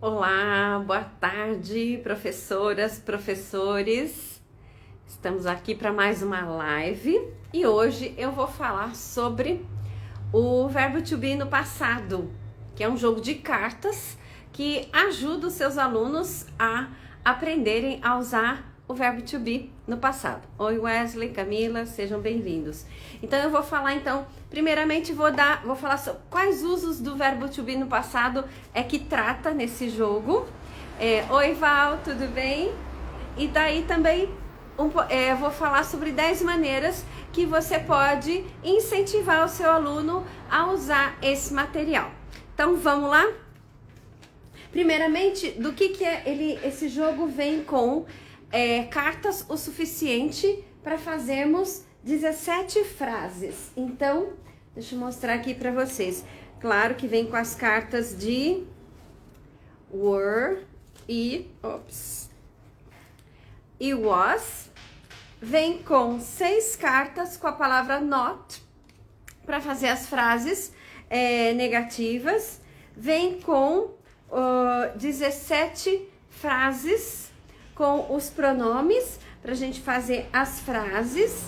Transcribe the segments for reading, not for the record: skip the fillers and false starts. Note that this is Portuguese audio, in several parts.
Olá, boa tarde, professoras, professores. Estamos aqui para mais uma live e hoje eu vou falar sobre o verbo to be no passado, que é um jogo de cartas que ajuda os seus alunos a aprenderem a usar o verbo to be no passado. Oi Wesley, Camila, sejam bem-vindos. Então eu vou falar primeiramente vou falar sobre quais usos do verbo to be no passado é que trata nesse jogo. Oi Val, tudo bem? E daí também eu vou falar sobre 10 maneiras que você pode incentivar o seu aluno a usar esse material. Então vamos lá? Primeiramente, do que é esse jogo vem com cartas o suficiente para fazermos 17 frases. Então, deixa eu mostrar aqui para vocês. Claro que vem com as cartas de were e was. Vem com 6 cartas com a palavra not para fazer as frases negativas. Vem com 17 frases com os pronomes para a gente fazer as frases.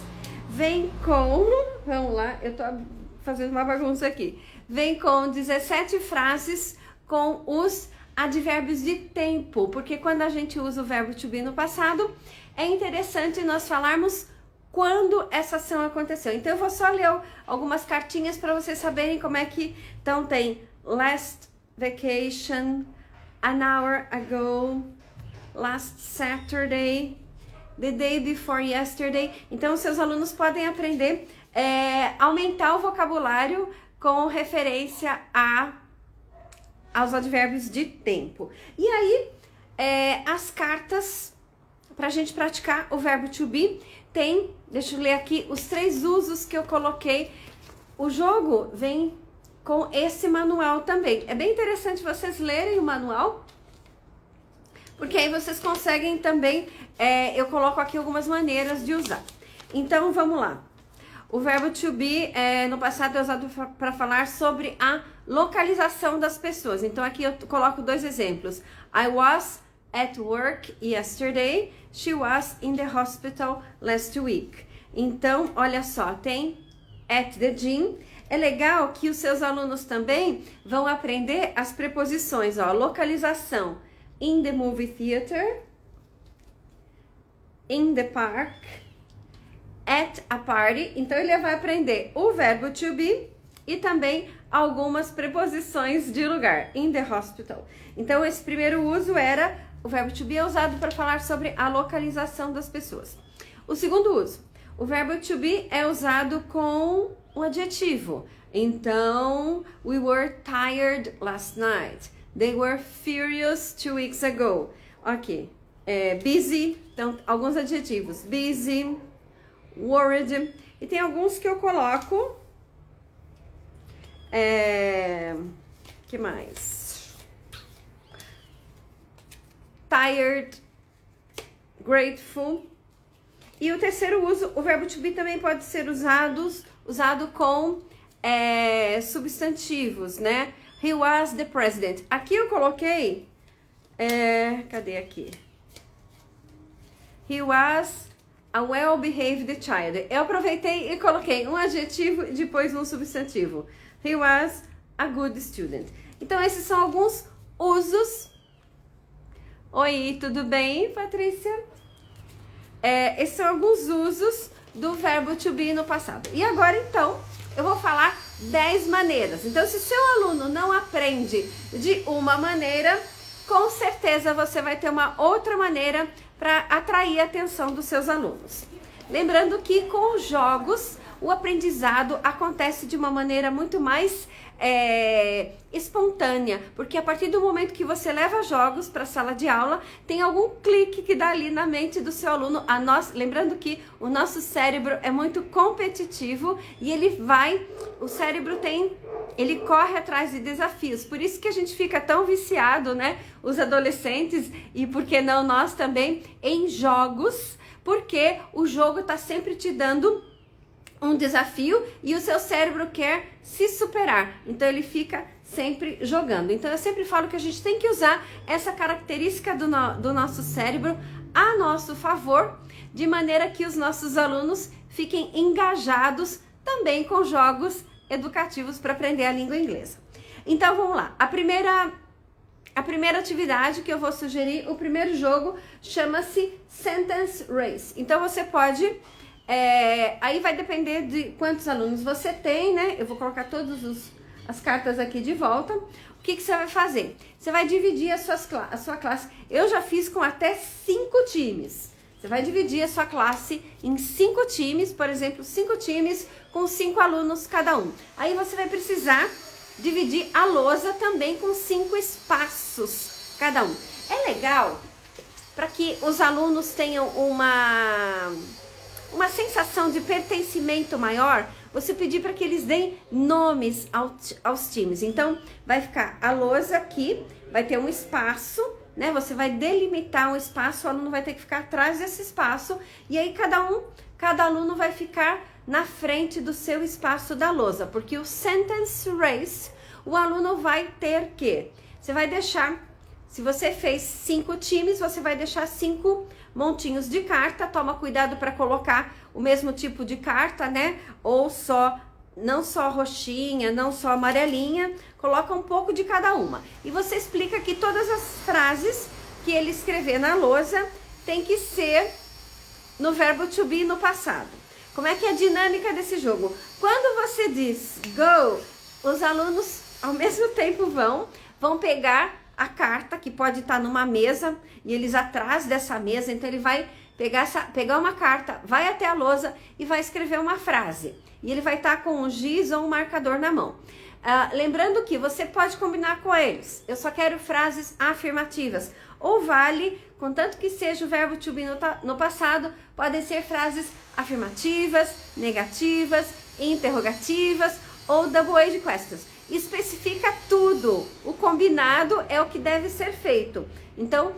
Vem com, vamos lá, eu tô fazendo uma bagunça aqui. Vem com 17 frases com os advérbios de tempo, porque quando a gente usa o verbo to be no passado, é interessante nós falarmos quando essa ação aconteceu. Então eu vou só ler algumas cartinhas para vocês saberem como é que... Então tem last vacation, an hour ago, last Saturday, the day before yesterday. Então, seus alunos podem aprender aumentar o vocabulário com referência aos advérbios de tempo. E aí, as cartas para a gente praticar o verbo to be tem, deixa eu ler aqui os 3 usos que eu coloquei. O jogo vem com esse manual também. É bem interessante vocês lerem o manual, porque aí vocês conseguem também, eu coloco aqui algumas maneiras de usar. Então, vamos lá. O verbo to be, no passado, é usado para falar sobre a localização das pessoas. Então, aqui eu coloco 2 exemplos. I was at work yesterday. She was in the hospital last week. Então, olha só, tem at the gym. É legal que os seus alunos também vão aprender as preposições, ó, localização. In the movie theater, in the park, at a party. Então, ele vai aprender o verbo to be e também algumas preposições de lugar. In the hospital. Então, esse primeiro uso era o verbo to be é usado para falar sobre a localização das pessoas. O segundo uso, o verbo to be é usado com um adjetivo. Então, we were tired last night. They were furious 2 weeks ago. Ok. Busy. Então, alguns adjetivos. Busy. Worried. E tem alguns que eu coloco. Que mais? Tired. Grateful. E o terceiro uso, o verbo to be também pode ser usado com substantivos, né? He was the president. Aqui eu coloquei... cadê aqui? He was a well-behaved child. Eu aproveitei e coloquei um adjetivo e depois um substantivo. He was a good student. Então, esses são alguns usos. Oi, tudo bem, Patrícia? Esses são alguns usos do verbo to be no passado. E agora, então, eu vou falar 10 maneiras. Então, se seu aluno não aprende de uma maneira, com certeza você vai ter uma outra maneira para atrair a atenção dos seus alunos. Lembrando que com os jogos, o aprendizado acontece de uma maneira muito mais espontânea, porque a partir do momento que você leva jogos para a sala de aula, tem algum clique que dá ali na mente do seu aluno. Lembrando que o nosso cérebro é muito competitivo e o cérebro ele corre atrás de desafios, por isso que a gente fica tão viciado, né, os adolescentes e por que não nós também, em jogos, porque o jogo está sempre te dando um desafio e o seu cérebro quer se superar. Então ele fica sempre jogando. Então eu sempre falo que a gente tem que usar essa característica do nosso cérebro a nosso favor, de maneira que os nossos alunos fiquem engajados também com jogos educativos para aprender a língua inglesa. Então vamos lá, a primeira atividade que eu vou sugerir, o primeiro jogo, chama-se Sentence Race. Então você pode, aí vai depender de quantos alunos você tem, né? Eu vou colocar todas as cartas aqui de volta. O que você vai fazer? Você vai dividir a sua classe. Eu já fiz com até 5 times. Você vai dividir a sua classe em 5 times, por exemplo, 5 times com 5 alunos cada um. Aí você vai precisar dividir a lousa também com 5 espaços cada um. É legal para que os alunos tenham uma sensação de pertencimento maior, você pedir para que eles deem nomes aos times. Então, vai ficar a lousa aqui, vai ter um espaço, né? Você vai delimitar um espaço, o aluno vai ter que ficar atrás desse espaço, e aí cada aluno vai ficar na frente do seu espaço da lousa, porque o Sentence Race, o aluno vai ter que, você vai deixar, se você fez 5 times, você vai deixar 5 montinhos de carta. Toma cuidado para colocar o mesmo tipo de carta, né? Ou não só roxinha, não só amarelinha, coloca um pouco de cada uma. E você explica que todas as frases que ele escrever na lousa tem que ser no verbo to be no passado. Como é que é a dinâmica desse jogo? Quando você diz go, os alunos ao mesmo tempo vão pegar a carta, que pode estar numa mesa, e eles atrás dessa mesa, então ele vai pegar uma carta, vai até a lousa e vai escrever uma frase. E ele vai estar com um giz ou um marcador na mão. Lembrando que você pode combinar com eles. Eu só quero frases afirmativas. Ou vale, contanto que seja o verbo to be no passado, podem ser frases afirmativas, negativas, interrogativas ou double-age questions. Especifica tudo. O combinado é o que deve ser feito. Então,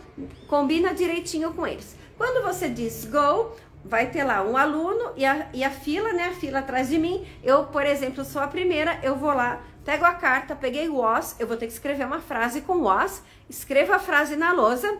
combina direitinho com eles. Quando você diz go, vai ter lá um aluno e a fila, né? A fila atrás de mim. Eu, por exemplo, sou a primeira, eu vou lá, pego a carta, peguei o was, eu vou ter que escrever uma frase com was, escrevo a frase na lousa,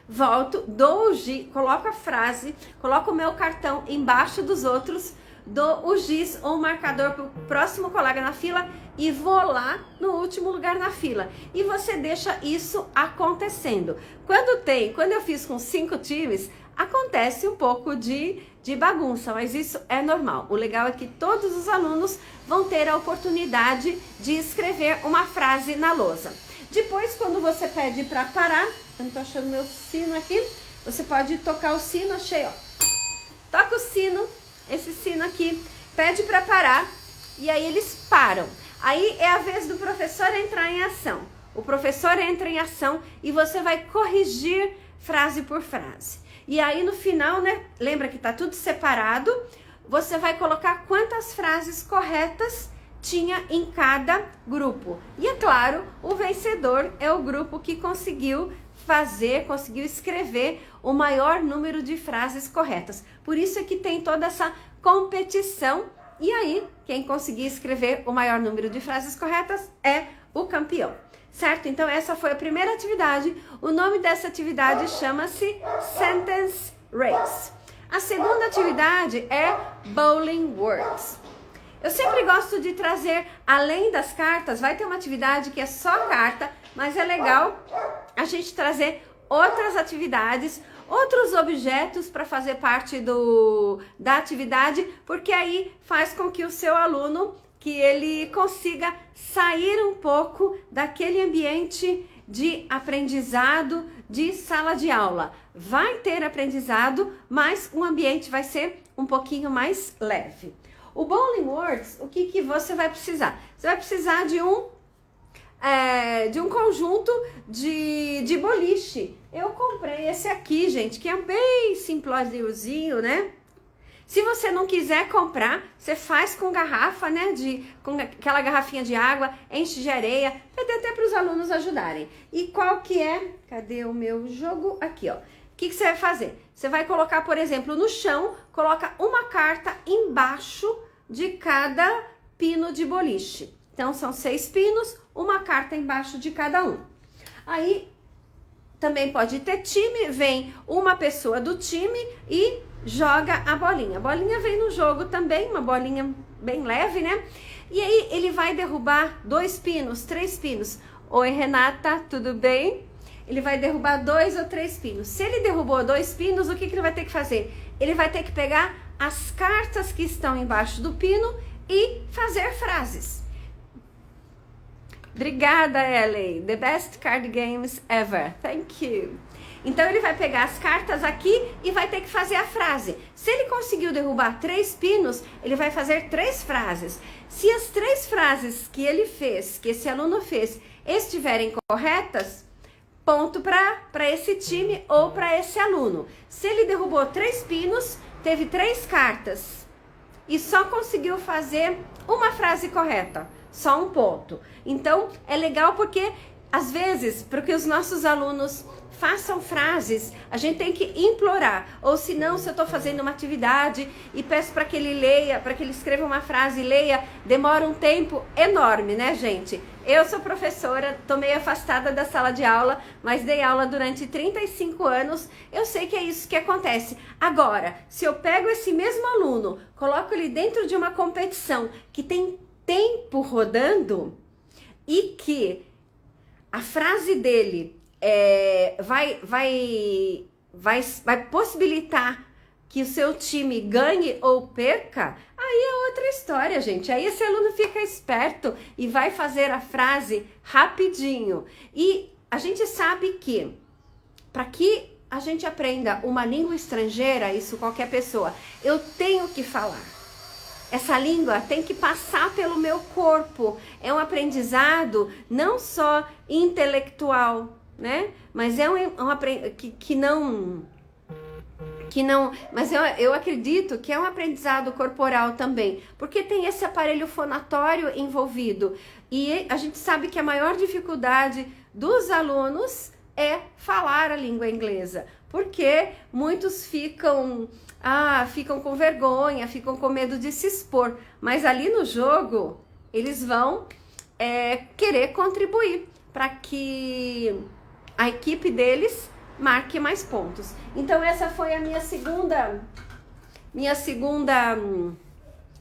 volto, dou o giz, coloco a frase, coloco o meu cartão embaixo dos outros, dou o giz ou o marcador para o próximo colega na fila e vou lá no último lugar na fila. E você deixa isso acontecendo. Quando eu fiz com 5 times, acontece um pouco de bagunça, mas isso é normal. O legal é que todos os alunos vão ter a oportunidade de escrever uma frase na lousa. Depois, quando você pede para parar, eu não tô achando meu sino aqui, você pode tocar o sino, achei, ó. Toca o sino, esse sino aqui, pede para parar e aí eles param. Aí é a vez do professor entrar em ação. O professor entra em ação e você vai corrigir frase por frase. E aí no final, né, lembra que tá tudo separado, você vai colocar quantas frases corretas tinha em cada grupo. E é claro, o vencedor é o grupo que conseguiu escrever o maior número de frases corretas. Por isso é que tem toda essa competição. E aí, quem conseguir escrever o maior número de frases corretas é o campeão. Certo? Então essa foi a primeira atividade. O nome dessa atividade chama-se Sentence Race. A segunda atividade é Bowling Words. Eu sempre gosto de trazer, além das cartas, vai ter uma atividade que é só carta, mas é legal a gente trazer outras atividades, outros objetos para fazer parte da atividade, porque aí faz com que o seu aluno, que ele consiga sair um pouco daquele ambiente de aprendizado, de sala de aula. Vai ter aprendizado, mas o ambiente vai ser um pouquinho mais leve. O Bowling Words, o que você vai precisar? Você vai precisar de um conjunto de boliche. Eu comprei esse aqui, gente, que é bem simplório, né? Se você não quiser comprar, você faz com garrafa, né? Com aquela garrafinha de água, enche de areia, até para os alunos ajudarem. E qual que é? Cadê o meu jogo? Aqui, ó. O que você vai fazer? Você vai colocar, por exemplo, no chão, coloca uma carta embaixo de cada pino de boliche. Então, são 6 pinos, uma carta embaixo de cada um. Aí, também pode ter time, vem uma pessoa do time e joga a bolinha. A bolinha vem no jogo também, uma bolinha bem leve, né? E aí, ele vai derrubar 2 pinos, 3 pinos. Oi, Renata, tudo bem? Ele vai derrubar 2 ou 3 pinos. Se ele derrubou 2 pinos, o que ele vai ter que fazer? Ele vai ter que pegar as cartas que estão embaixo do pino e fazer frases. Obrigada, Ellie. The best card games ever. Thank you. Então, ele vai pegar as cartas aqui e vai ter que fazer a frase. Se ele conseguiu derrubar 3 pinos, ele vai fazer 3 frases. Se as 3 frases que ele fez, que esse aluno fez, estiverem corretas, ponto para esse time ou para esse aluno. Se ele derrubou 3 pinos, teve 3 cartas e só conseguiu fazer uma frase correta, só um ponto. Então, é legal porque, às vezes, para que os nossos alunos façam frases, a gente tem que implorar. Ou se não, se eu estou fazendo uma atividade e peço para que ele leia, para que ele escreva uma frase e leia, demora um tempo enorme, né, gente? Eu sou professora, estou meio afastada da sala de aula, mas dei aula durante 35 anos, eu sei que é isso que acontece. Agora, se eu pego esse mesmo aluno, coloco ele dentro de uma competição que tem tempo rodando e que a frase dele vai possibilitar que o seu time ganhe ou perca, aí é outra história, gente. Aí esse aluno fica esperto e vai fazer a frase rapidinho. E a gente sabe que, para que a gente aprenda uma língua estrangeira, isso qualquer pessoa, eu tenho que falar. Essa língua tem que passar pelo meu corpo. É um aprendizado não só intelectual, né? Mas é mas eu acredito que é um aprendizado corporal também, porque tem esse aparelho fonatório envolvido. E a gente sabe que a maior dificuldade dos alunos é falar a língua inglesa, porque muitos ficam com vergonha, ficam com medo de se expor, mas ali no jogo eles vão querer contribuir para que a equipe deles marque mais pontos. Então essa foi a minha segunda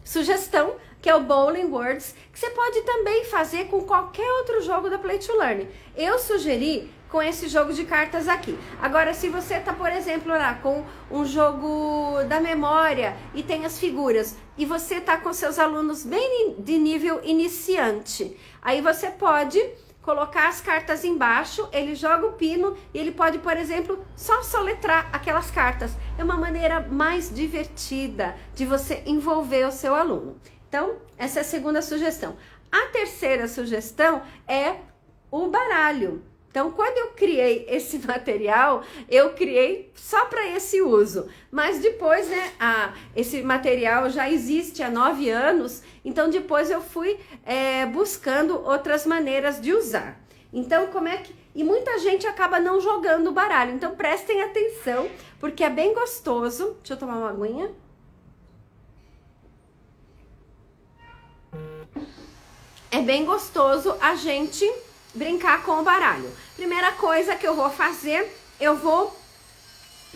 sugestão, que é o Bowling Words, que você pode também fazer com qualquer outro jogo da Play to Learn. Eu sugeri com esse jogo de cartas aqui. Agora, se você tá, por exemplo, lá com um jogo da memória e tem as figuras, e você tá com seus alunos bem de nível iniciante, aí você pode colocar as cartas embaixo, ele joga o pino e ele pode, por exemplo, só soletrar aquelas cartas. É uma maneira mais divertida de você envolver o seu aluno. Então, essa é a segunda sugestão. A terceira sugestão é o baralho. Então, quando eu criei esse material, eu criei só para esse uso. Mas depois, né, esse material já existe há 9 anos, então depois eu fui buscando outras maneiras de usar. Então, E muita gente acaba não jogando o baralho. Então, prestem atenção, porque é bem gostoso. Deixa eu tomar uma aguinha. É bem gostoso a gente brincar com o baralho. Primeira coisa que eu vou fazer, eu vou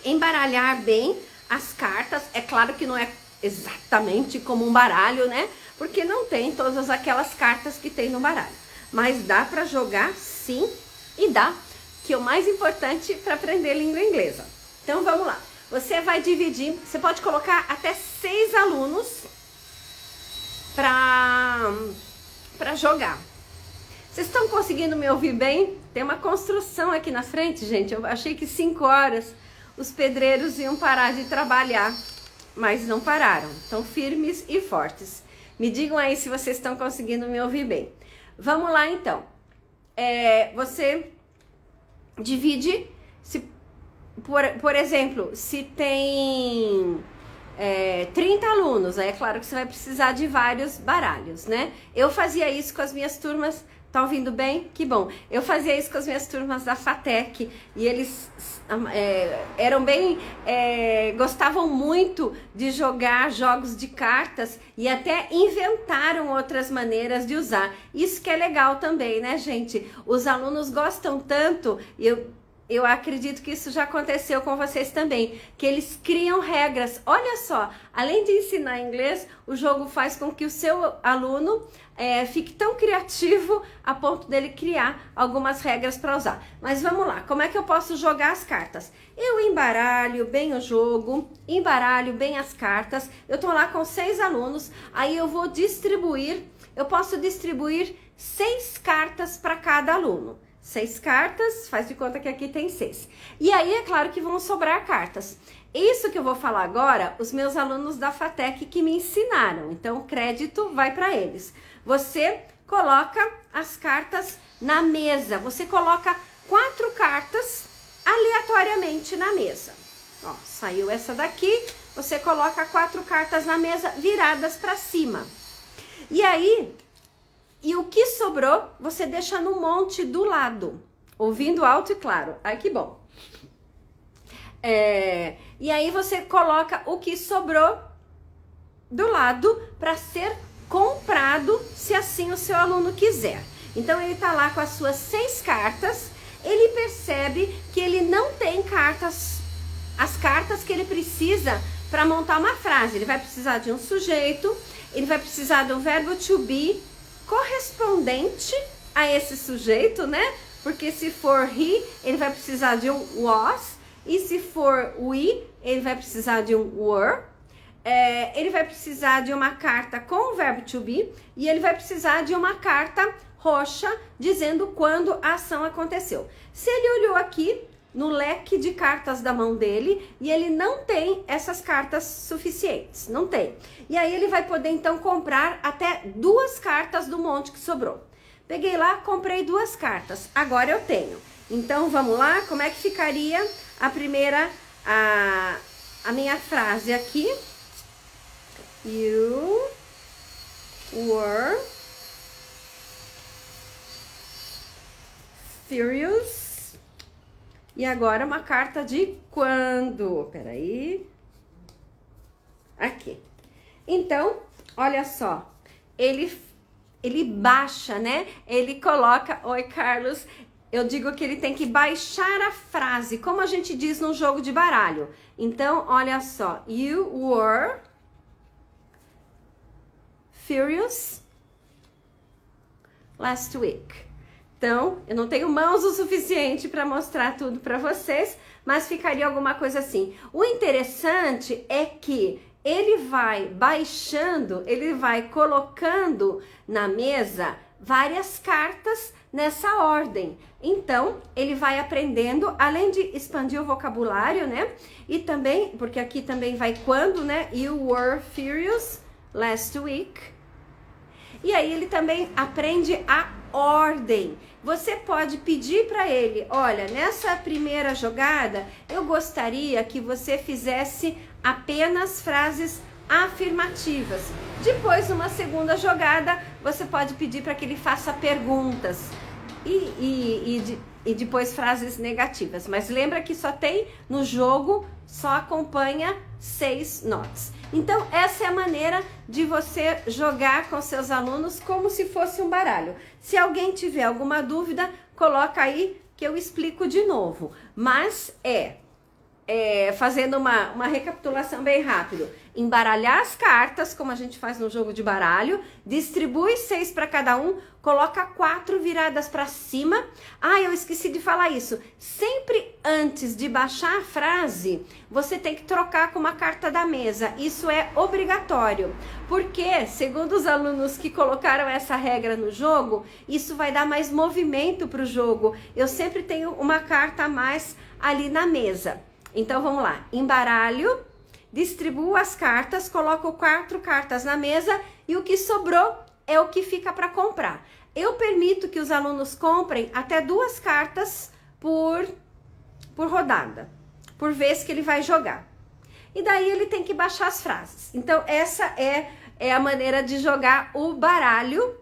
embaralhar bem as cartas. É claro que não é exatamente como um baralho, né? Porque não tem todas aquelas cartas que tem no baralho. Mas dá para jogar sim, e dá, que é o mais importante para aprender língua inglesa. Então vamos lá. Você vai dividir, você pode colocar até 6 alunos para jogar. Vocês estão conseguindo me ouvir bem? Tem uma construção aqui na frente, gente. Eu achei que 5 horas os pedreiros iam parar de trabalhar, mas não pararam. Estão firmes e fortes. Me digam aí se vocês estão conseguindo me ouvir bem. Vamos lá, então. Você divide, por exemplo, se tem 30 alunos, aí é claro que você vai precisar de vários baralhos, né? Eu fazia isso com as minhas turmas Tá ouvindo bem? Que bom. Eu fazia isso com as minhas turmas da FATEC e eles eram bem... gostavam muito de jogar jogos de cartas e até inventaram outras maneiras de usar. Isso que é legal também, né, gente? Os alunos gostam tanto, eu acredito que isso já aconteceu com vocês também, que eles criam regras. Olha só, além de ensinar inglês, o jogo faz com que o seu aluno fique tão criativo a ponto dele criar algumas regras para usar. Mas vamos lá, como é que eu posso jogar as cartas? Eu embaralho bem o jogo, embaralho bem as cartas. Eu tô lá com 6 alunos, aí eu vou distribuir, eu posso distribuir 6 cartas para cada aluno. 6 cartas, faz de conta que aqui tem 6. E aí é claro que vão sobrar cartas. Isso que eu vou falar agora, os meus alunos da FATEC que me ensinaram. Então o crédito vai para eles. Você coloca as cartas na mesa. Você coloca 4 cartas aleatoriamente na mesa. Ó, saiu essa daqui. Você coloca 4 cartas na mesa viradas para cima. E aí... E o que sobrou, você deixa no monte do lado, ouvindo alto e claro. Ai, que bom. E aí você coloca o que sobrou do lado para ser comprado, se assim o seu aluno quiser. Então ele tá lá com as suas 6 cartas, ele percebe que ele não tem as cartas que ele precisa para montar uma frase. Ele vai precisar de um sujeito, ele vai precisar do verbo to be, correspondente a esse sujeito, né? Porque se for he, ele vai precisar de um was, e se for we, ele vai precisar de um were. Ele vai precisar de uma carta com o verbo to be, e ele vai precisar de uma carta roxa dizendo quando a ação aconteceu. Se ele olhou aqui no leque de cartas da mão dele e ele não tem essas cartas suficientes, não tem. E aí ele vai poder então comprar até 2 cartas do monte que sobrou. Peguei lá, comprei 2 cartas, agora eu tenho. Então vamos lá, como é que ficaria a primeira, a minha frase aqui? You were furious. E agora uma carta de quando? Peraí. Aqui. Então, olha só. Ele baixa, né? Ele coloca... Oi, Carlos. Eu digo que ele tem que baixar a frase, como a gente diz no jogo de baralho. Então, olha só. You were furious last week. Então, eu não tenho mãos o suficiente para mostrar tudo para vocês, mas ficaria alguma coisa assim. O interessante é que ele vai baixando, ele vai colocando na mesa várias cartas nessa ordem. Então, ele vai aprendendo, além de expandir o vocabulário, né? E também, porque aqui também vai quando, né? You were furious last week. E aí ele também aprende a ordem. Você pode pedir para ele, olha, nessa primeira jogada, eu gostaria que você fizesse apenas frases afirmativas. Depois, numa segunda jogada, você pode pedir para que ele faça perguntas e depois frases negativas. Mas lembra que só tem no jogo, só acompanha 6 notas. Então, essa é a maneira de você jogar com seus alunos como se fosse um baralho. Se alguém tiver alguma dúvida, coloca aí que eu explico de novo. Mas fazendo uma recapitulação bem rápido. Embaralhar as cartas, como a gente faz no jogo de baralho, distribui 6 para cada um, coloca 4 viradas para cima. Ah, eu esqueci de falar isso. Sempre antes de baixar a frase, você tem que trocar com uma carta da mesa. Isso é obrigatório, porque, segundo os alunos que colocaram essa regra no jogo, isso vai dar mais movimento para o jogo. Eu sempre tenho uma carta a mais ali na mesa. Então, vamos lá. Embaralho, distribuo as cartas, coloco 4 cartas na mesa e o que sobrou é o que fica para comprar. Eu permito que os alunos comprem até 2 cartas por rodada, por vez que ele vai jogar. E daí ele tem que baixar as frases. Então, essa é a maneira de jogar o baralho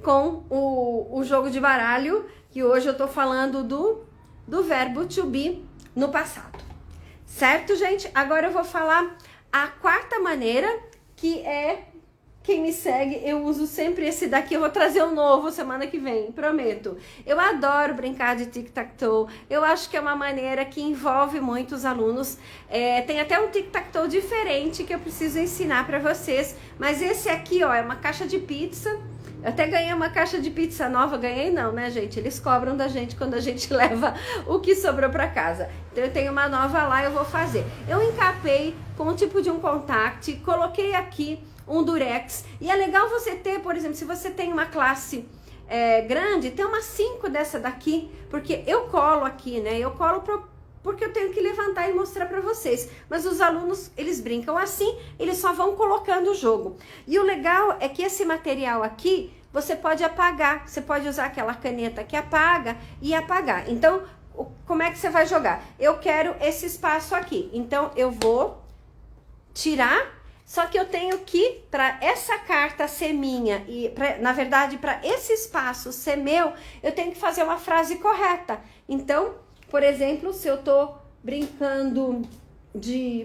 com o jogo de baralho, que hoje eu tô falando do verbo to be no passado. Certo, gente? Agora eu vou falar a quarta maneira, que é... Quem me segue, eu uso sempre esse daqui. Eu vou trazer um novo semana que vem, prometo. Eu adoro brincar de tic-tac-toe. Eu acho que é uma maneira que envolve muito os alunos. Tem até um tic-tac-toe diferente que eu preciso ensinar para vocês. Mas esse aqui, ó, é uma caixa de pizza. Eu até ganhei uma caixa de pizza nova. Ganhei não, né, gente? Eles cobram da gente quando a gente leva o que sobrou para casa. Então eu tenho uma nova lá, eu vou fazer. Eu encapei com um tipo de um contact, coloquei aqui um durex, e é legal você ter, por exemplo, se você tem uma classe grande, ter umas 5 dessa daqui, porque eu colo aqui, né, eu colo porque eu tenho que levantar e mostrar para vocês, mas os alunos, eles brincam assim, eles só vão colocando o jogo, e o legal é que esse material aqui, você pode apagar, você pode usar aquela caneta que apaga e apagar. Então, como é que você vai jogar? Eu quero esse espaço aqui, então eu vou tirar. Só que eu tenho que, para essa carta ser minha, e na verdade, para esse espaço ser meu, eu tenho que fazer uma frase correta. Então, por exemplo, se eu tô brincando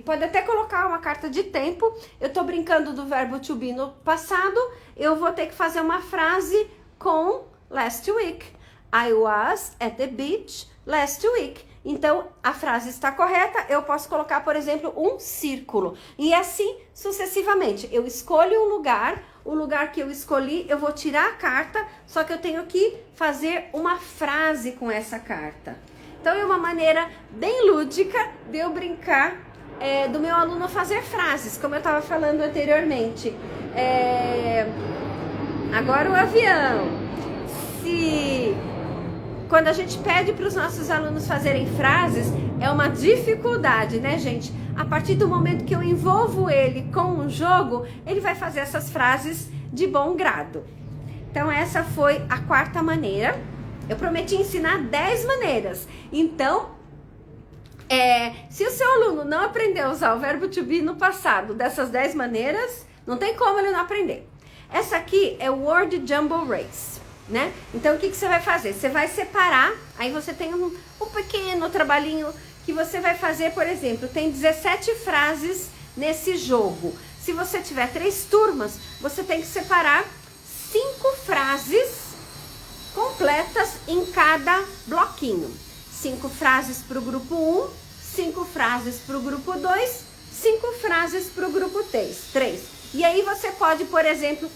pode até colocar uma carta de tempo, eu tô brincando do verbo to be no passado, eu vou ter que fazer uma frase com last week. I was at the beach last week. Então, a frase está correta, eu posso colocar, por exemplo, um círculo. E assim, sucessivamente. Eu escolho um lugar, o lugar que eu escolhi, eu vou tirar a carta, só que eu tenho que fazer uma frase com essa carta. Então, é uma maneira bem lúdica de eu brincar, do meu aluno fazer frases, como eu estava falando anteriormente. Agora o avião. Quando a gente pede para os nossos alunos fazerem frases, é uma dificuldade, né, gente? A partir do momento que eu envolvo ele com um jogo, ele vai fazer essas frases de bom grado. Então, essa foi a quarta maneira. Eu prometi ensinar 10 maneiras. Então, se o seu aluno não aprendeu a usar o verbo to be no passado dessas 10 maneiras, não tem como ele não aprender. Essa aqui é o Word Jumble Race. Né? Então, o que você vai fazer? Você vai separar, aí você tem um pequeno trabalhinho que você vai fazer, por exemplo, tem 17 frases nesse jogo. Se você tiver 3 turmas, você tem que separar 5 frases completas em cada bloquinho. 5 frases para o grupo 1, 5 frases para o grupo 2, 5 frases para o grupo 3. E aí você pode, por exemplo...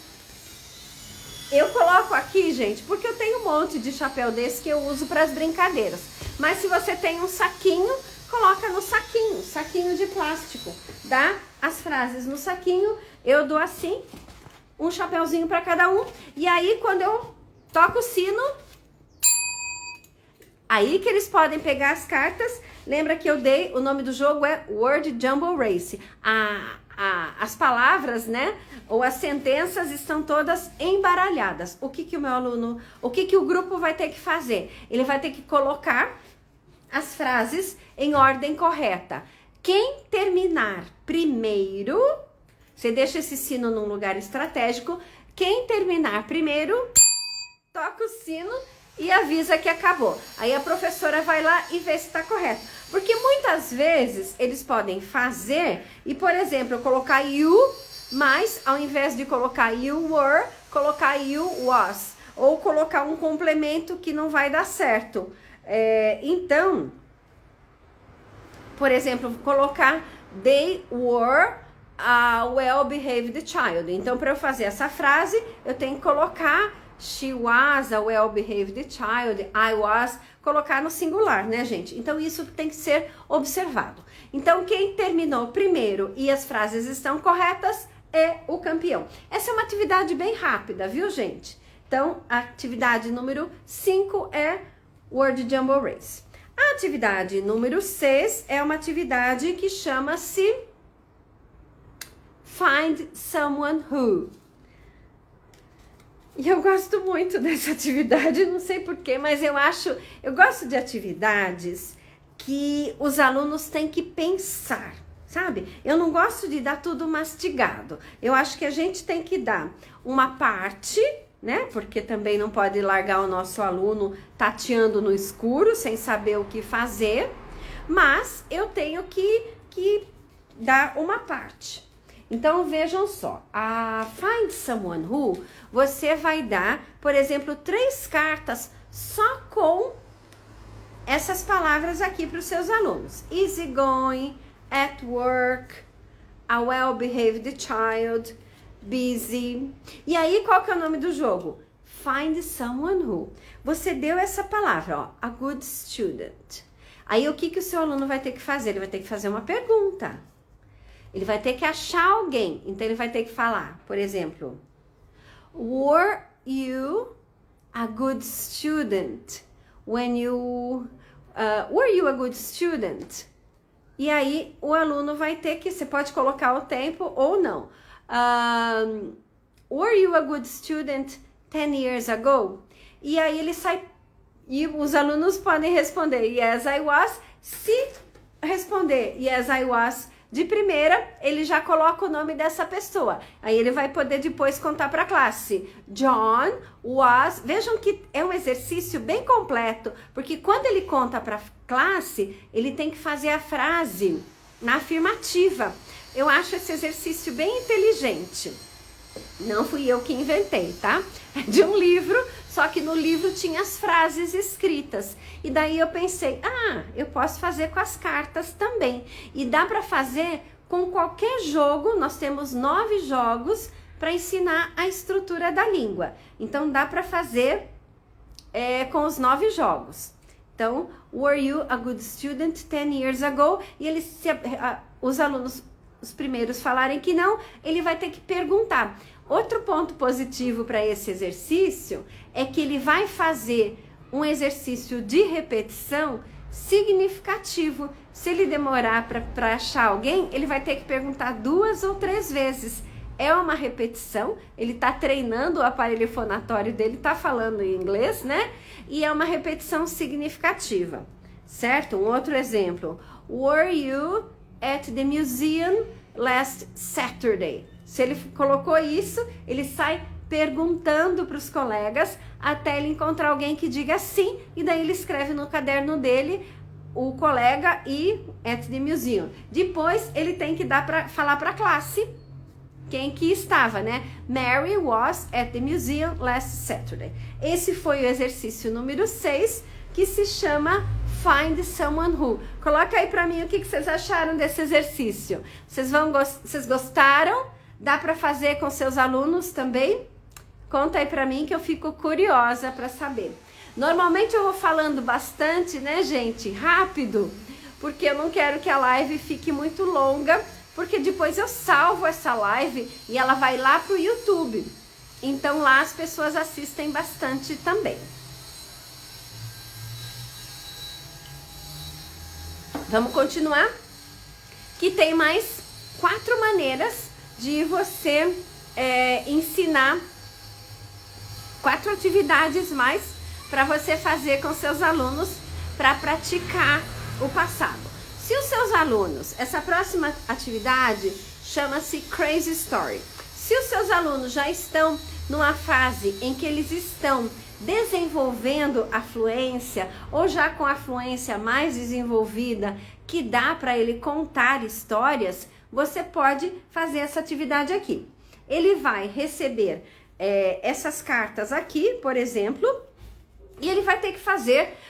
Eu coloco aqui, gente, porque eu tenho um monte de chapéu desse que eu uso para as brincadeiras. Mas se você tem um saquinho, coloca no saquinho de plástico. Dá as frases no saquinho, eu dou assim, um chapéuzinho para cada um. E aí, quando eu toco o sino, aí que eles podem pegar as cartas. Lembra que eu dei, o nome do jogo é Word Jumble Race. As palavras, né, ou as sentenças estão todas embaralhadas. O que o meu aluno, o que o grupo vai ter que fazer? Ele vai ter que colocar as frases em ordem correta. Quem terminar primeiro, você deixa esse sino num lugar estratégico, quem terminar primeiro, toca o sino e avisa que acabou. Aí a professora vai lá e vê se está correto. Porque muitas vezes eles podem fazer e, por exemplo, eu colocar you, mas ao invés de colocar you were, colocar you was. Ou colocar um complemento que não vai dar certo. Então, por exemplo, colocar they were a well-behaved child. Então, para eu fazer essa frase, eu tenho que colocar she was a well-behaved child, I was, colocar no singular, né, gente? Então, isso tem que ser observado. Então, quem terminou primeiro e as frases estão corretas é o campeão. Essa é uma atividade bem rápida, viu, gente? Então, a atividade número 5 é Word Jumble Race. A atividade número 6 é uma atividade que chama-se Find Someone Who. E eu gosto muito dessa atividade, não sei porquê, mas eu gosto de atividades que os alunos têm que pensar. sabe? Eu não gosto de dar tudo mastigado. Eu acho que a gente tem que dar uma parte, né? Porque também não pode largar o nosso aluno tateando no escuro, sem saber o que fazer. Mas eu tenho que dar uma parte. Então, vejam só, a Find Someone Who, você vai dar, por exemplo, 3 cartas só com essas palavras aqui para os seus alunos. Easygoing, at work, a well-behaved child, busy. E aí, qual que é o nome do jogo? Find Someone Who. Você deu essa palavra, ó, a good student. Aí, o que o seu aluno vai ter que fazer? Ele vai ter que fazer uma pergunta. Ele vai ter que achar alguém. Então, ele vai ter que falar, por exemplo, were you a good student when you... were you a good student? E aí, o aluno vai ter que... Você pode colocar o tempo ou não. Were you a good student 10 years ago? E aí, ele sai... E os alunos podem responder, yes, I was. Se responder, yes, I was... De primeira, ele já coloca o nome dessa pessoa. Aí ele vai poder depois contar para a classe. John was... Vejam que é um exercício bem completo, porque quando ele conta para a classe, ele tem que fazer a frase na afirmativa. Eu acho esse exercício bem inteligente. Não fui eu que inventei, tá? É de um livro, só que no livro tinha as frases escritas. E daí eu pensei, eu posso fazer com as cartas também. E dá para fazer com qualquer jogo. Nós temos 9 jogos para ensinar a estrutura da língua. Então dá para fazer com os 9 jogos. Então, were you a good student 10 years ago? E os alunos, os primeiros falarem que não, ele vai ter que perguntar. Outro ponto positivo para esse exercício é que ele vai fazer um exercício de repetição significativo. Se ele demorar para achar alguém, ele vai ter que perguntar 2 ou 3 vezes. É uma repetição, ele está treinando o aparelho fonatório dele, está falando em inglês, né? E é uma repetição significativa, certo? Um outro exemplo. Were you at the museum last Saturday? Se ele colocou isso, ele sai perguntando para os colegas até ele encontrar alguém que diga sim, e daí ele escreve no caderno dele o colega e at the museum. Depois ele tem que falar para a classe quem que estava, né? Mary was at the museum last Saturday. Esse foi o exercício número 6, que se chama Find Someone Who. Coloca aí para mim o que vocês acharam desse exercício. Vocês gostaram? Dá para fazer com seus alunos também? Conta aí para mim que eu fico curiosa para saber. Normalmente eu vou falando bastante, né, gente? Rápido, porque eu não quero que a live fique muito longa, porque depois eu salvo essa live e ela vai lá pro YouTube. Então lá as pessoas assistem bastante também. Vamos continuar? Que tem mais 4 maneiras de você ensinar, 4 atividades mais para você fazer com seus alunos para praticar o passado. Se os seus alunos, essa próxima atividade chama-se Crazy Story. Se os seus alunos já estão numa fase em que eles estão desenvolvendo a fluência ou já com a fluência mais desenvolvida, que dá para ele contar histórias, você pode fazer essa atividade aqui. Ele vai receber essas cartas aqui, por exemplo, e ele vai ter que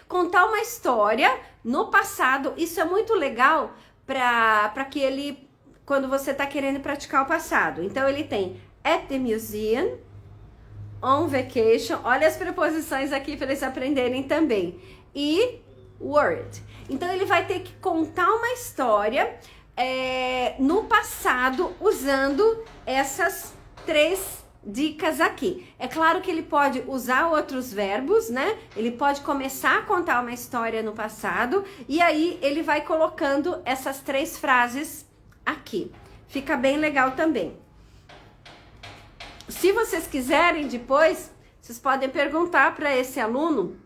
contar uma história no passado. Isso é muito legal para que ele, quando você está querendo praticar o passado. Então ele tem at the museum, on vacation, olha as preposições aqui para eles aprenderem também, e word. Então ele vai ter que contar uma história no passado usando essas 3 dicas aqui. É claro que ele pode usar outros verbos, né? Ele pode começar a contar uma história no passado e aí ele vai colocando essas 3 frases aqui. Fica bem legal também. Se vocês quiserem depois, vocês podem perguntar para esse aluno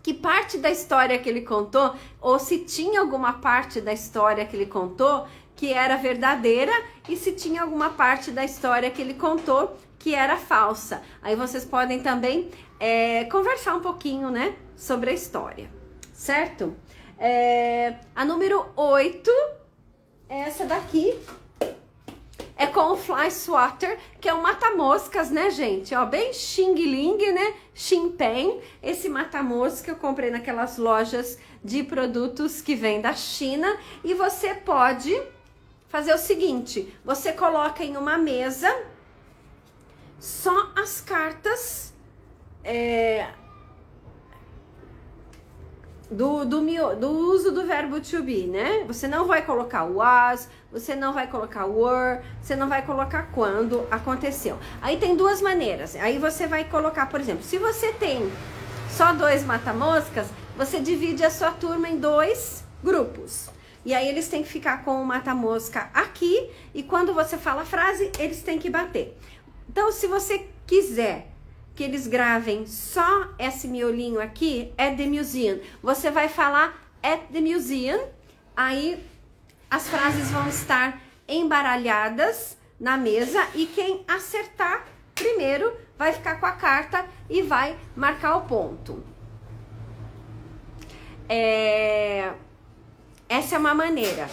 que parte da história que ele contou, ou se tinha alguma parte da história que ele contou que era verdadeira e se tinha alguma parte da história que ele contou que era falsa. Aí vocês podem também conversar um pouquinho, né, sobre a história, certo? A número 8 é essa daqui. É com o Fly Swatter, que é um mata-moscas, né, gente? Ó, bem Xing Ling, né? Xinpen. Esse mata-mosca eu comprei naquelas lojas de produtos que vêm da China. E você pode fazer o seguinte, você coloca em uma mesa só as cartas do uso do verbo to be, né? Você não vai colocar was, você não vai colocar were, você não vai colocar quando aconteceu. Aí tem duas maneiras. Aí você vai colocar, por exemplo, se você tem só 2 mata-moscas, você divide a sua turma em 2 grupos. E aí eles têm que ficar com o mata-mosca aqui, e quando você fala a frase, eles têm que bater. Então, se você quiser que eles gravem só esse miolinho aqui, at the museum, você vai falar at the museum, aí as frases vão estar embaralhadas na mesa e quem acertar primeiro vai ficar com a carta e vai marcar o ponto. Essa é uma maneira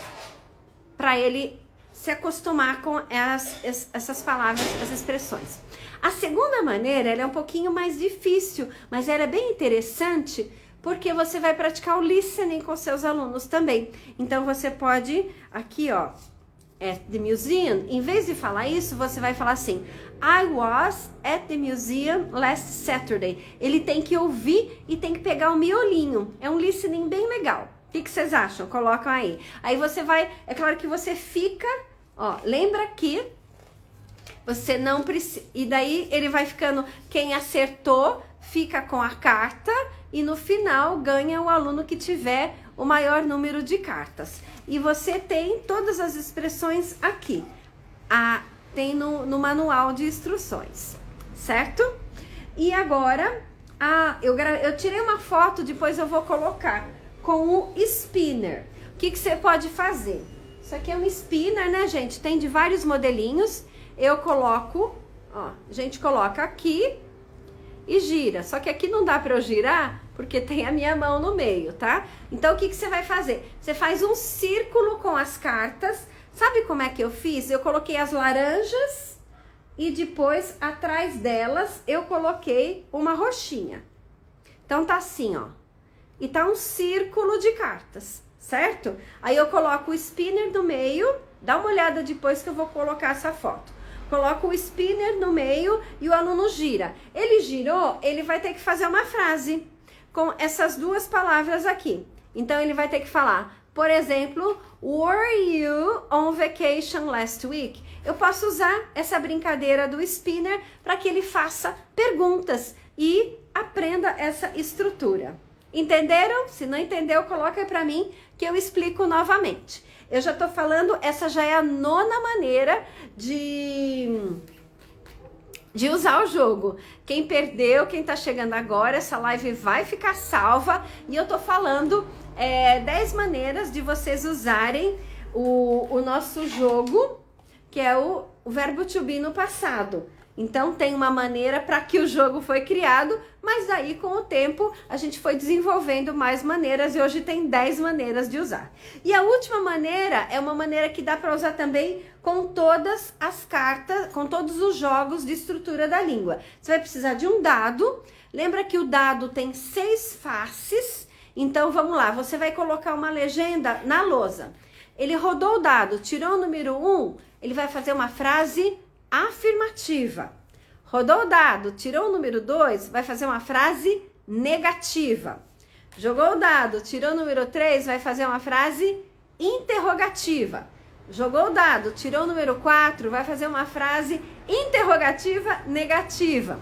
para ele se acostumar com essas palavras, essas expressões. A segunda maneira, ela é um pouquinho mais difícil, mas ela é bem interessante, porque você vai praticar o listening com seus alunos também. Então, você pode, aqui ó, at the museum, em vez de falar isso, você vai falar assim, I was at the museum last Saturday. Ele tem que ouvir e tem que pegar o miolinho. É um listening bem legal. O que vocês acham? Colocam aí. Aí você vai, é claro que você fica, ó, lembra que você não precisa, e daí ele vai ficando, quem acertou fica com a carta e no final ganha o aluno que tiver o maior número de cartas. E você tem todas as expressões aqui, tem no manual de instruções, certo? E agora, eu tirei uma foto, depois eu vou colocar com o spinner. O que você pode fazer? Isso aqui é um spinner, né, gente? Tem de vários modelinhos. Eu coloco, ó, a gente coloca aqui e gira. Só que aqui não dá para eu girar, porque tem a minha mão no meio, tá? Então, o que você vai fazer? Você faz um círculo com as cartas. Sabe como é que eu fiz? Eu coloquei as laranjas e depois, atrás delas, eu coloquei uma roxinha. Então, tá assim, ó. E tá um círculo de cartas, certo? Aí eu coloco o spinner no meio. Dá uma olhada depois que eu vou colocar essa foto. Coloco o spinner no meio e o aluno gira. Ele girou, ele vai ter que fazer uma frase com essas duas palavras aqui. Então, ele vai ter que falar, por exemplo, were you on vacation last week? Eu posso usar essa brincadeira do spinner para que ele faça perguntas e aprenda essa estrutura. Entenderam? Se não entendeu, coloca para mim que eu explico novamente. Eu já tô falando, essa já é a 9ª maneira de usar o jogo. Quem perdeu, quem tá chegando agora, essa live vai ficar salva. E eu tô falando 10 maneiras de vocês usarem o nosso jogo, que é o verbo to be no passado. Então, tem uma maneira para que o jogo foi criado, mas daí, com o tempo, a gente foi desenvolvendo mais maneiras e hoje tem 10 maneiras de usar. E a última maneira é uma maneira que dá para usar também com todas as cartas, com todos os jogos de estrutura da língua. Você vai precisar de um dado. Lembra que o dado tem 6 faces. Então, vamos lá, você vai colocar uma legenda na lousa. Ele rodou o dado, tirou o número 1, ele vai fazer uma frase afirmativa. Rodou o dado, tirou o número 2, vai fazer uma frase negativa. Jogou o dado, tirou o número 3, vai fazer uma frase interrogativa. Jogou o dado, tirou o número 4, vai fazer uma frase interrogativa negativa.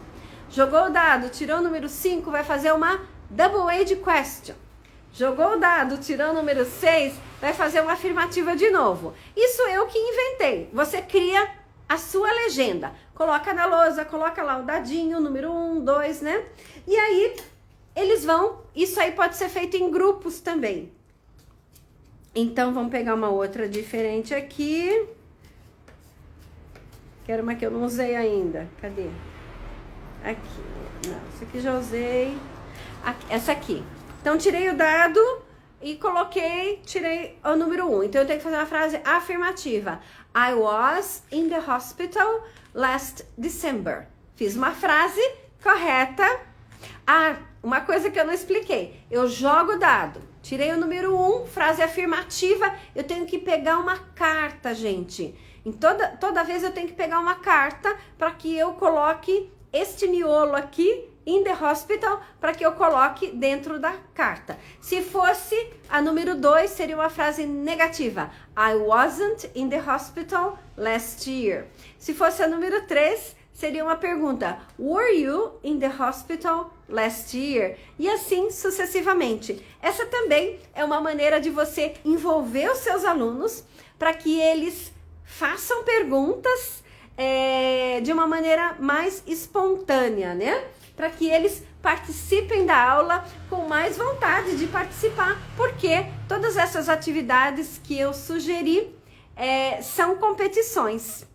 Jogou o dado, tirou o número 5, vai fazer uma double-edged question. Jogou o dado, tirou o número 6, vai fazer uma afirmativa de novo. Isso eu que inventei. Você cria a sua legenda. Coloca na lousa, coloca lá o dadinho, número 1, 2, né? E aí, eles vão... Isso aí pode ser feito em grupos também. Então, vamos pegar uma outra diferente aqui. Quero uma que eu não usei ainda. Cadê? Aqui. Não, essa aqui já usei. Aqui, essa aqui. Então, tirei o dado e tirei o número 1. Então, eu tenho que fazer uma frase afirmativa. I was in the hospital last December. Fiz uma frase correta. Ah, uma coisa que eu não expliquei. Eu jogo o dado. Tirei o número 1, frase afirmativa. Eu tenho que pegar uma carta, gente. Em toda vez eu tenho que pegar uma carta para que eu coloque este miolo aqui in the hospital, para que eu coloque dentro da carta. Se fosse a número 2, seria uma frase negativa. I wasn't in the hospital last year. Se fosse a número 3, seria uma pergunta. Were you in the hospital last year? E assim sucessivamente. Essa também é uma maneira de você envolver os seus alunos para que eles façam perguntas de uma maneira mais espontânea, né? Para que eles participem da aula com mais vontade de participar, porque todas essas atividades que eu sugeri são competições,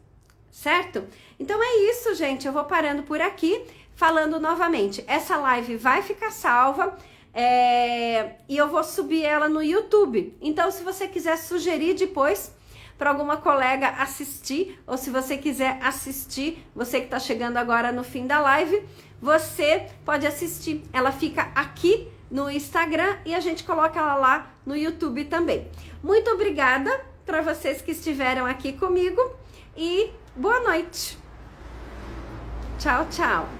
certo? Então é isso, gente. Eu vou parando por aqui, falando novamente. Essa live vai ficar salva e eu vou subir ela no YouTube. Então, se você quiser sugerir depois para alguma colega assistir, ou se você quiser assistir, você que está chegando agora no fim da live, você pode assistir. Ela fica aqui no Instagram e a gente coloca ela lá no YouTube também. Muito obrigada para vocês que estiveram aqui comigo e boa noite. Tchau, tchau.